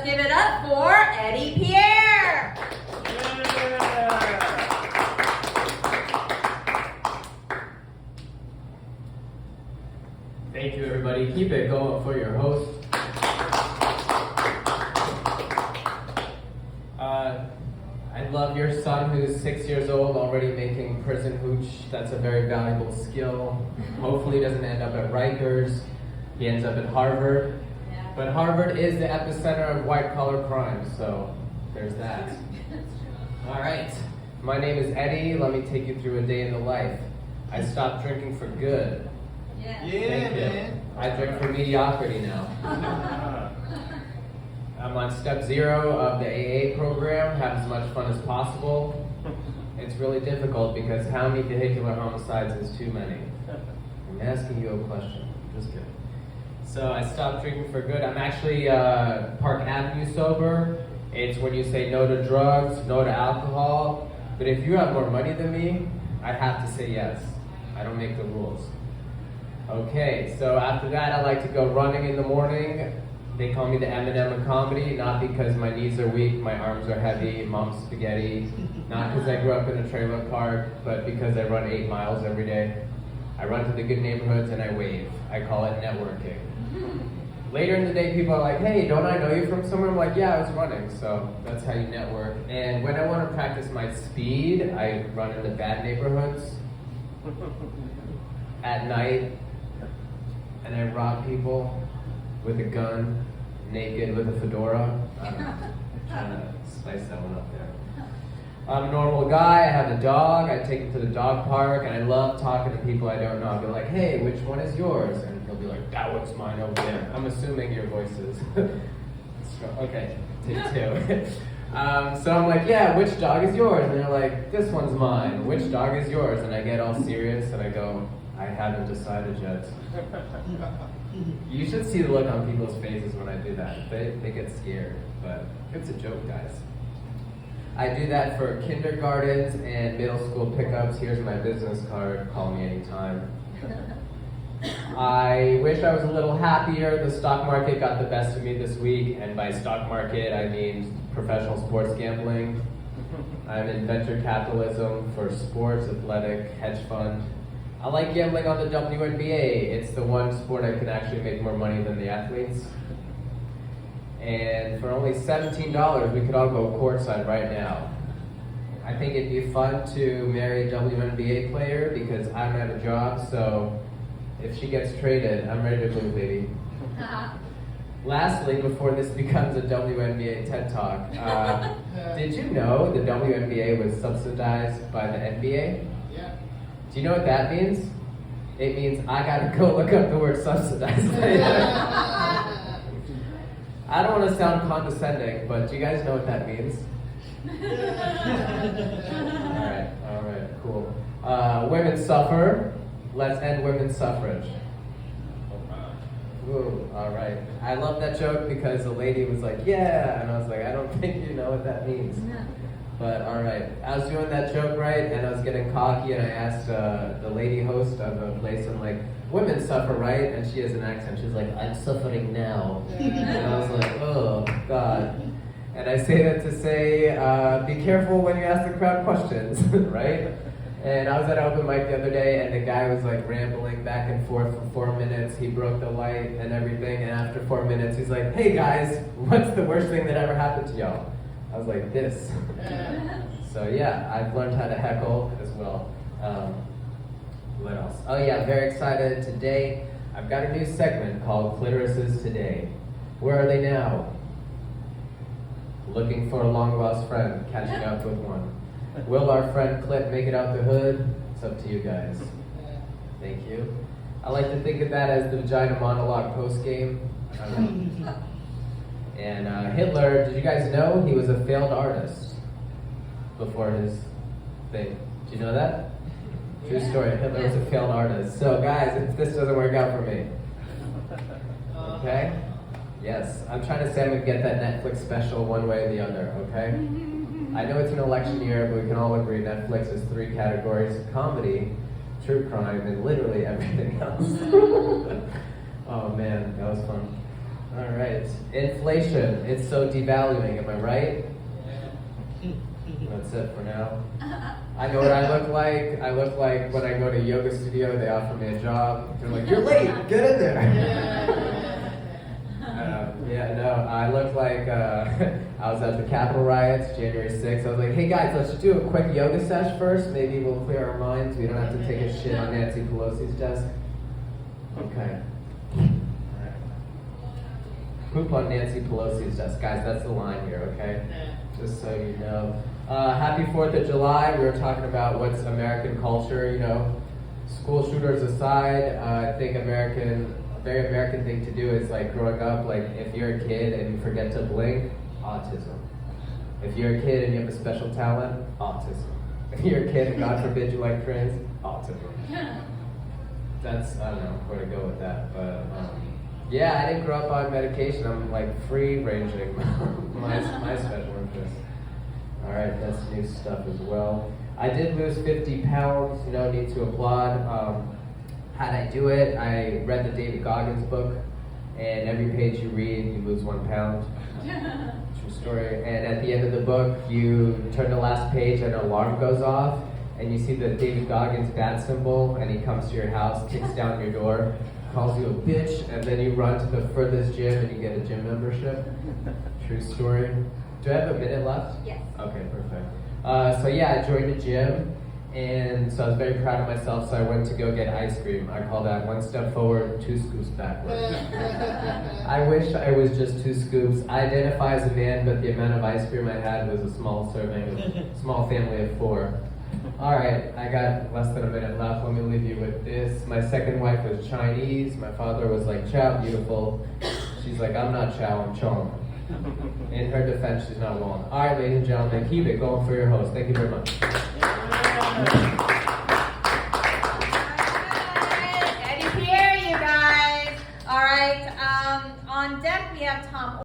Let's give it up for Eddie Pierre. Thank you, everybody. Keep it going for your host. I love your son who's 6 years old, already making prison hooch. That's a very valuable skill. Hopefully he doesn't end up at Rikers. He ends up at Harvard. Yeah. But Harvard is the epicenter of white-collar crime, so there's that. All right. My name is Eddie. Let me take you through a day in the life. I stopped drinking for good. Yeah. Thank you. I drink for mediocrity now. I'm on step 0 of the AA program, have as much fun as possible. It's really difficult because how many vehicular homicides is too many? I'm asking you a question, just kidding. So I stopped drinking for good. I'm actually Park Avenue sober. It's when you say no to drugs, no to alcohol. But if you have more money than me, I have to say yes. I don't make the rules. Okay, so after that I like to go running in the morning. They call me the Eminem of comedy, not because my knees are weak, my arms are heavy, mom's spaghetti, not because I grew up in a trailer park, but because I run 8 miles every day. I run to the good neighborhoods and I wave. I call it networking. Later in the day, people are like, hey, don't I know you from somewhere? I'm like, yeah, I was running, so that's how you network. And when I want to practice my speed, I run in the bad neighborhoods at night, and I rob people with a gun, naked with a fedora. I'm trying to spice that one up there. I'm a normal guy, I have a dog, I take him to the dog park, and I love talking to people I don't know. I'll be like, hey, which one is yours? And he'll be like, that one's mine over there. I'm assuming your voices. Okay, take 2. So I'm like, yeah, which dog is yours? And they're like, this one's mine. Which dog is yours? And I get all serious and I go, I haven't decided yet. You should see the look on people's faces when I do that. They get scared, but it's a joke, guys. I do that for kindergartens and middle school pickups. Here's my business card. Call me anytime. I wish I was a little happier. The stock market got the best of me this week, and by stock market, I mean professional sports gambling. I'm in venture capitalism for sports, athletic, hedge fund. I like gambling on the WNBA. It's the one sport I can actually make more money than the athletes. And for only $17, we could all go courtside right now. I think it'd be fun to marry a WNBA player because I don't have a job, so if she gets traded, I'm ready to move, baby. Lastly, before this becomes a WNBA TED Talk, did you know the WNBA was subsidized by the NBA? Yeah. Do you know what that means? It means I gotta go look up the word subsidized later. I don't want to sound condescending, but do you guys know what that means? Alright, cool. Women suffer. Let's end women's suffrage. Ooh, alright. I love that joke because the lady was like, yeah, and I was like, I don't think you know what that means. But alright, I was doing that joke right, and I was getting cocky, and I asked the lady host of a place, I'm like, women suffer, right? And she has an accent, she's like, I'm suffering now. And I was like, oh, God. And I say that to say, be careful when you ask the crowd questions, right? And I was at open mic the other day, and the guy was like rambling back and forth for 4 minutes. He broke the light and everything, and after 4 minutes, he's like, hey guys, what's the worst thing that ever happened to y'all? I was like, this. So yeah, I've learned how to heckle as well. What else? Oh yeah, very excited today. I've got a new segment called Clitorises Today. Where are they now? Looking for a long lost friend, catching up with one. Will our friend Clit make it out the hood? It's up to you guys. Thank you. I like to think of that as the vagina monologue post-game. And Hitler, did you guys know he was a failed artist before his thing? Do you know that? True story, Hitler was a failed artist. So guys, if this doesn't work out for me, okay? Yes, I'm trying to say I'm gonna get that Netflix special one way or the other, okay? I know it's an election year, but we can all agree Netflix has 3 categories: comedy, true crime, and literally everything else. Oh man, that was fun. All right. Inflation. It's so devaluing. Am I right? That's it for now. I know what I look like. I look like when I go to yoga studio, they offer me a job. They're like, "You're late. Get in there." I look like I was at the Capitol riots, January 6th. I was like, "Hey guys, let's just do a quick yoga sesh first. Maybe we'll clear our minds. We don't have to take a shit on Nancy Pelosi's desk." Okay. Alright. Poop on Nancy Pelosi's desk. Guys, that's the line here, okay? Just so you know. Happy 4th of July. We were talking about what's American culture, you know. School shooters aside, I think a very American thing to do is like growing up, like if you're a kid and you forget to blink, autism. If you're a kid and you have a special talent, autism. If you're a kid and God forbid you like trains, autism. That's, I don't know where to go with that, but yeah, I didn't grow up on medication. I'm like free ranging my special interests. All right, that's new stuff as well. I did lose 50 pounds, no need to applaud. How'd I do it? I read the David Goggins book, and every page you read, you lose 1 pound. True story. And at the end of the book, you turn the last page and an alarm goes off, and you see the David Goggins bat symbol, and he comes to your house, kicks down your door, calls you a bitch, and then you run to the furthest gym and you get a gym membership. True story. Do I have a minute left? Yes. Okay, perfect. So yeah, I joined a gym, and so I was very proud of myself, so I went to go get ice cream. I call that 1 step forward, 2 scoops backwards. I wish I was just 2 scoops. I identify as a man, but the amount of ice cream I had was a small serving, a small family of 4. All right, I got less than a minute left. Let me leave you with this. My second wife was Chinese. My father was like, "Chow, beautiful." She's like, "I'm not Chow, I'm Chong." In her defense, she's not wrong. All right, ladies and gentlemen, keep it going for your host. Thank you very much. Eddie Pierre, you guys. All right, on deck we have Tom